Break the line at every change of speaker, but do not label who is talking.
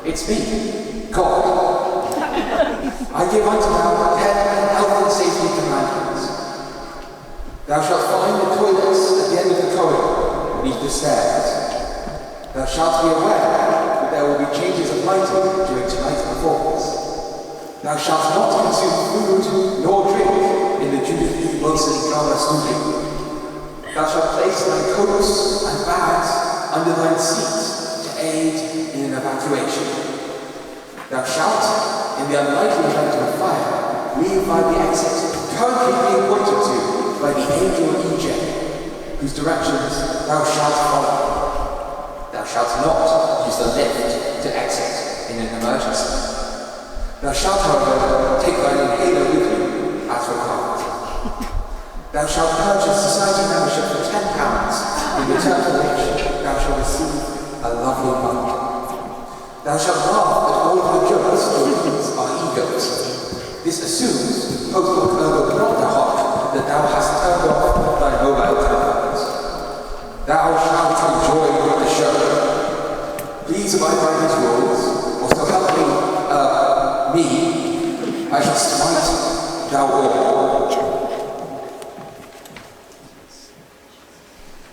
It's me, God. I give unto thou 10 health and safety commandments. Thou shalt find the toilets at the end of the corridor, beneath the stairs. Thou shalt be aware that there will be changes of lighting during tonight's performance. Thou shalt not consume food nor drink in the Judith E. Wilson drama studio. Thou shalt place thy coats and bags under thine seat to aid in an evacuation. Thou shalt, in the unlikely event of a fire, leave by the exit currently being pointed to by the angel EJ, whose directions thou shalt follow. Thou shalt not use the lift to exit in an emergency. Thou shalt, however, take thine inhaler with you as required. Thou shalt purchase society membership for £10, in return for which thou shalt receive a lovely mug. Thou shalt laugh at all of the jokes your kids are egos. This assumes, post-hoc ergo propter that thou hast turned off thy mobile telephones. Thou shalt enjoy the show. Please abide by these rules, or so help me, I shall smite thou all.